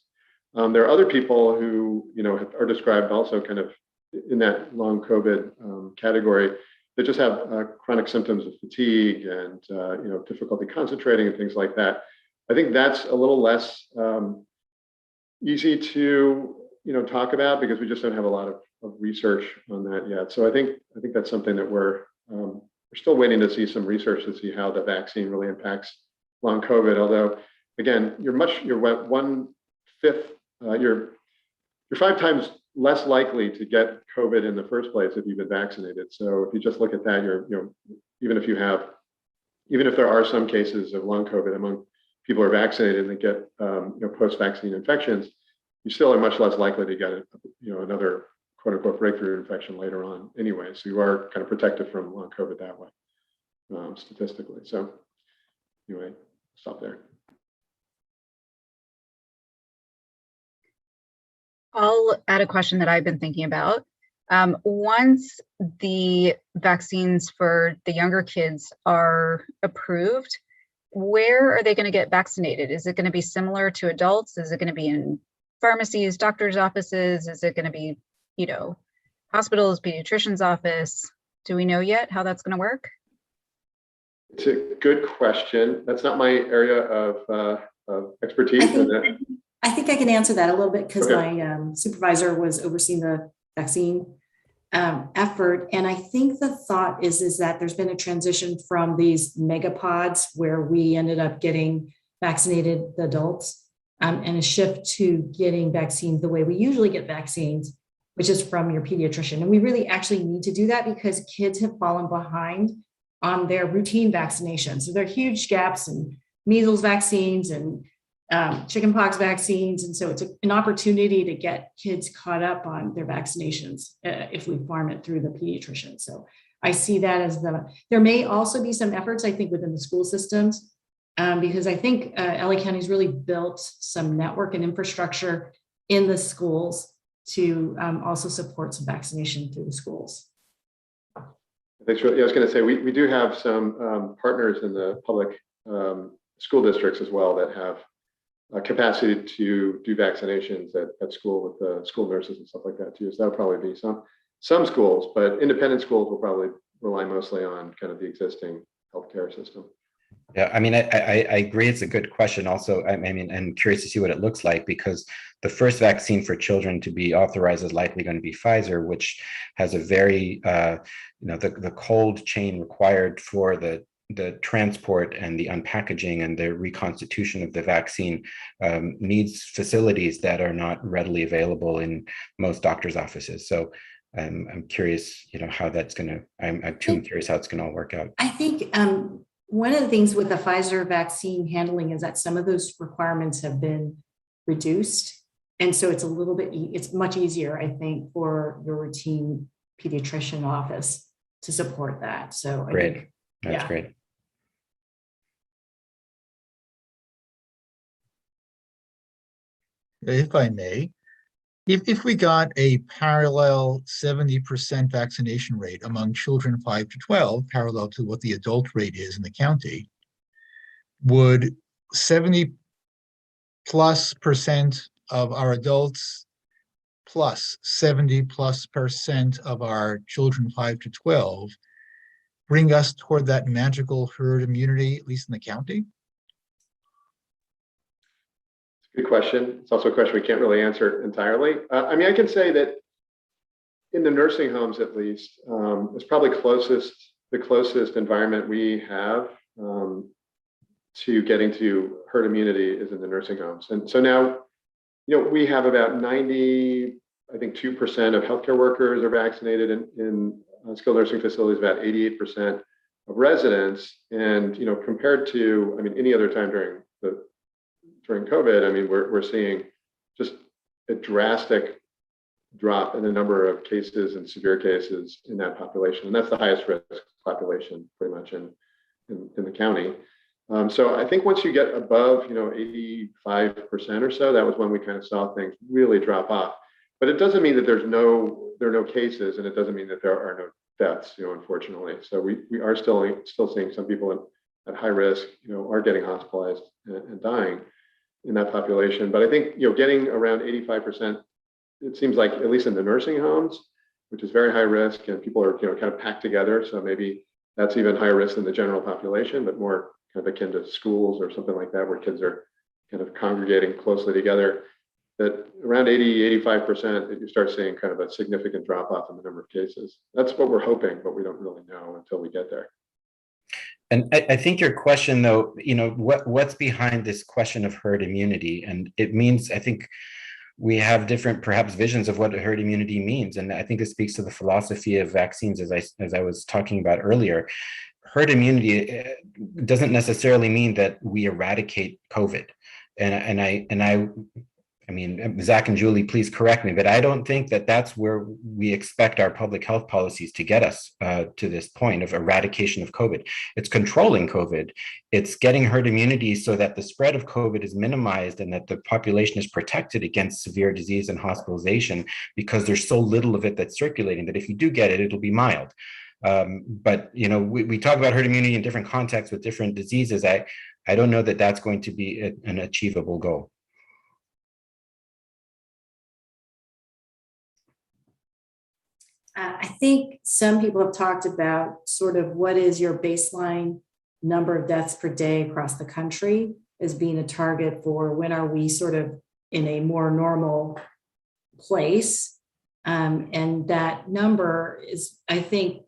There are other people who, are described also kind of in that long COVID category, that just have chronic symptoms of fatigue and difficulty concentrating and things like that. I think that's a little less easy to talk about, because we just don't have a lot of research on that yet. So I think that's something that we're still waiting to see some research to see how the vaccine really impacts long COVID. Although, again, you're 1/5, you're 5 times less likely to get COVID in the first place if you've been vaccinated. So if you just look at that, even if there are some cases of long COVID among people who are vaccinated and they get post-vaccine infections, you still are much less likely to get another quote unquote breakthrough infection later on anyway. So you are kind of protected from long COVID that way, statistically. So anyway, stop there. I'll add a question that I've been thinking about. Once the vaccines for the younger kids are approved, where are they going to get vaccinated? Is it going to be similar to adults? Is it going to be in pharmacies, doctors' offices? Is it going to be, hospitals, pediatrician's office? Do we know yet how that's going to work? It's a good question. That's not my area of expertise. I think I can answer that a little bit because Okay. my supervisor was overseeing the vaccine effort. And I think the thought is that there's been a transition from these megapods where we ended up getting vaccinated adults and a shift to getting vaccines the way we usually get vaccines, which is from your pediatrician. And we really actually need to do that because kids have fallen behind on their routine vaccinations. So there are huge gaps in measles vaccines and chickenpox vaccines. And so it's an opportunity to get kids caught up on their vaccinations if we farm it through the pediatrician. So I see that as there may also be some efforts, I think, within the school systems, because I think LA County's really built some network and infrastructure in the schools to also support some vaccination through the schools. Thanks. I was going to say, we do have some partners in the public school districts as well that have capacity to do vaccinations at school with the school nurses and stuff like that too. So that'll probably be some schools, but independent schools will probably rely mostly on kind of the existing healthcare system. Yeah, I mean, I agree. It's a good question. Also, I mean, I'm curious to see what it looks like because the first vaccine for children to be authorized is likely going to be Pfizer, which has a very, the cold chain required for the transport and the unpackaging and the reconstitution of the vaccine needs facilities that are not readily available in most doctors' offices. So I'm curious, how that's going to. I'm curious how it's going to all work out. I think. One of the things with the Pfizer vaccine handling is that some of those requirements have been reduced. And so it's a little bit, it's much easier, I think, for your routine pediatrician office to support that. So great. I think, That's great. If I may, if we got a parallel 70% vaccination rate among children 5 to 12, parallel to what the adult rate is in the county, would 70+% of our adults plus 70+% of our children 5 to 12 bring us toward that magical herd immunity, at least in the county? Good question. It's also a question we can't really answer entirely. I mean, I can say that in the nursing homes, at least, it's probably the closest environment we have to getting to herd immunity is in the nursing homes. And so now, we have about 2% of healthcare workers are vaccinated in skilled nursing facilities, about 88% of residents. And, compared to, any other time during COVID, we're seeing just a drastic drop in the number of cases and severe cases in that population. And that's the highest risk population pretty much in the county. So I think once you get above, 85% or so, that was when we kind of saw things really drop off. But it doesn't mean that there are no cases, and it doesn't mean that there are no deaths, unfortunately. So we are still seeing some people at high risk, are getting hospitalized and dying in that population. But I think, getting around 85%, it seems like, at least in the nursing homes, which is very high risk, and people are, kind of packed together. So maybe that's even higher risk than the general population, but more kind of akin to schools or something like that, where kids are kind of congregating closely together. That around 85%, that you start seeing kind of a significant drop off in the number of cases. That's what we're hoping, but we don't really know until we get there. And I think your question, though, what's behind this question of herd immunity? And it means, I think we have different, perhaps, visions of what herd immunity means. And I think it speaks to the philosophy of vaccines, as I was talking about earlier. Herd immunity doesn't necessarily mean that we eradicate COVID. I mean, Zach and Julie, please correct me, but I don't think that that's where we expect our public health policies to get us to this point of eradication of COVID. It's controlling COVID. It's getting herd immunity so that the spread of COVID is minimized and that the population is protected against severe disease and hospitalization, because there's so little of it that's circulating that if you do get it, it'll be mild. But we talk about herd immunity in different contexts with different diseases. I don't know that that's going to be an achievable goal. I think some people have talked about sort of what is your baseline number of deaths per day across the country as being a target for when are we sort of in a more normal place. And that number is, I think,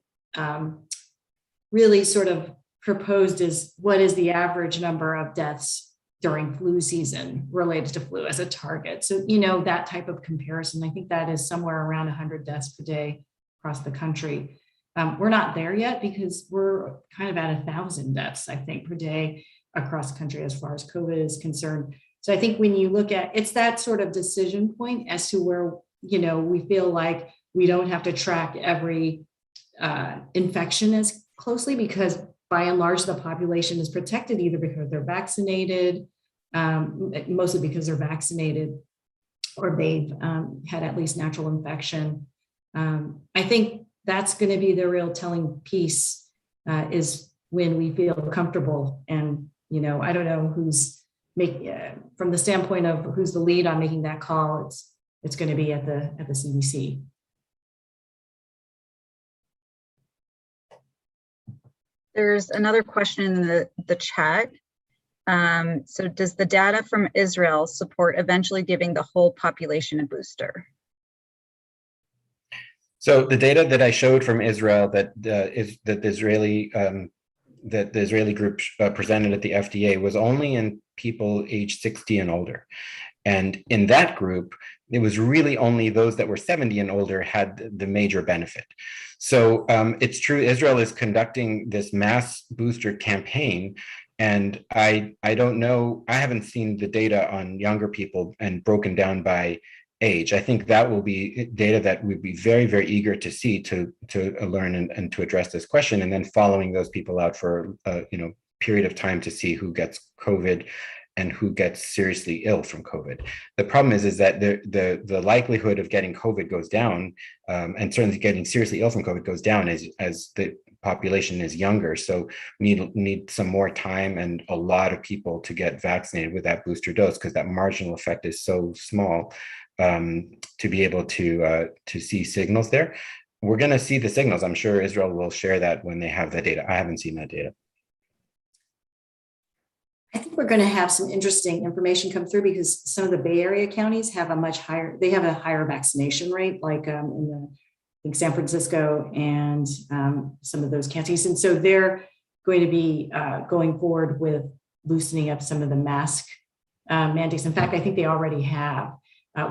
really sort of proposed as what is the average number of deaths during flu season related to flu as a target. So, that type of comparison, I think that is somewhere around 100 deaths per day across the country. We're not there yet because we're kind of at 1,000 deaths, I think, per day across the country as far as COVID is concerned. So I think when you look at, it's that sort of decision point as to where, we feel like we don't have to track every infection as closely, because by and large, the population is protected either because they're vaccinated, mostly because they're vaccinated, or they've had at least natural infection. I think that's going to be the real telling piece, is when we feel comfortable. And, I don't know who's from the standpoint of who's the lead on making that call, it's going to be at the CDC. There's another question in the chat. So does the data from Israel support eventually giving the whole population a booster? So the data that I showed from Israel that the Israeli group presented at the FDA was only in people age 60 and older. And in that group, it was really only those that were 70 and older had the major benefit. So it's true, Israel is conducting this mass booster campaign. And I don't know, I haven't seen the data on younger people and broken down by age. I think that will be data that we'd be very, very eager to see to learn and to address this question, and then following those people out for period of time to see who gets COVID and who gets seriously ill from COVID. The problem is that the likelihood of getting COVID goes down, and certainly getting seriously ill from COVID goes down as the population is younger. So we need some more time and a lot of people to get vaccinated with that booster dose, because that marginal effect is so small to be able to see signals there. We're going to see the signals. I'm sure Israel will share that when they have that data. I haven't seen that data. I think we're going to have some interesting information come through, because some of the Bay Area counties have a much higher, they have a higher vaccination rate, like in I think San Francisco and some of those counties. And so they're going to be going forward with loosening up some of the mask mandates. In fact, I think they already have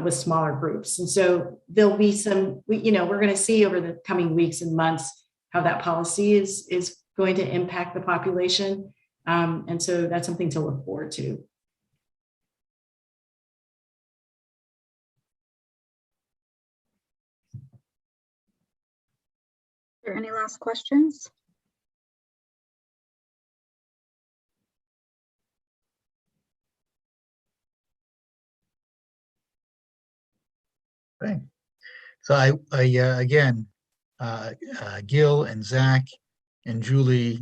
with smaller groups. And so there'll be some, we're going to see over the coming weeks and months how that policy is going to impact the population. And so that's something to look forward to. Are there any last questions? Okay. So I again, Gil and Zach and Julie,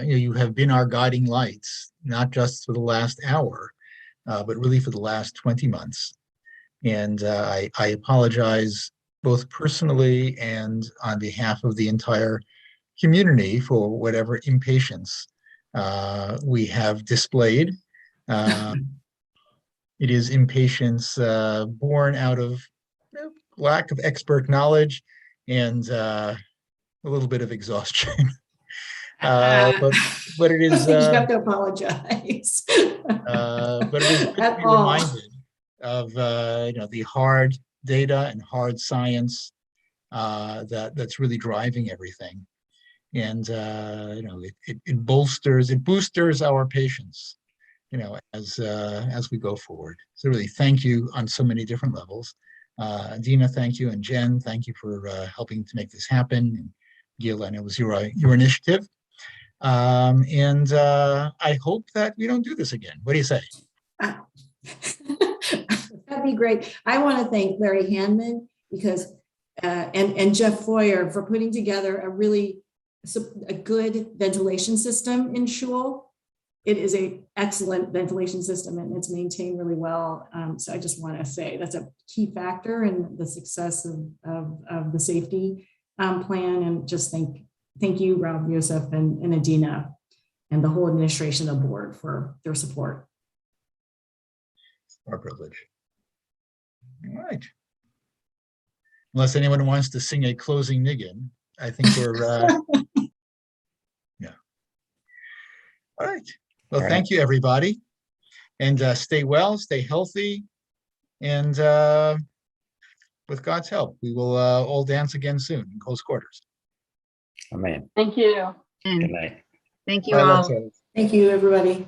you have been our guiding lights, not just for the last hour, but really for the last 20 months. And I apologize both personally and on behalf of the entire community for whatever impatience we have displayed. It is impatience born out of lack of expert knowledge and a little bit of exhaustion. But it is. You have to apologize. But it is good to be reminded of the hard data and hard science that's really driving everything, and it boosters our patience, as we go forward. So really, thank you on so many different levels. Dina, thank you, and Jen, thank you for helping to make this happen. And Gil, I know it was your initiative. And I hope that we don't do this again. What do you say? That'd be great. I want to thank Larry Handman because and Jeff Foyer for putting together a good ventilation system in Shul. it is a excellent ventilation system and it's maintained really well. So I just want to say that's a key factor in the success of the safety plan. And just thank you, Rob, Yosef, and Adina, and the whole administration of the board for their support. Our privilege. All right. Unless anyone wants to sing a closing niggin, I think we're, yeah. All right. Well, All right. thank you, everybody. And stay well, stay healthy. And with God's help, we will all dance again soon in close quarters. Amen. Thank you. Good night. Thank you Bye, all. Lexi. Thank you, everybody.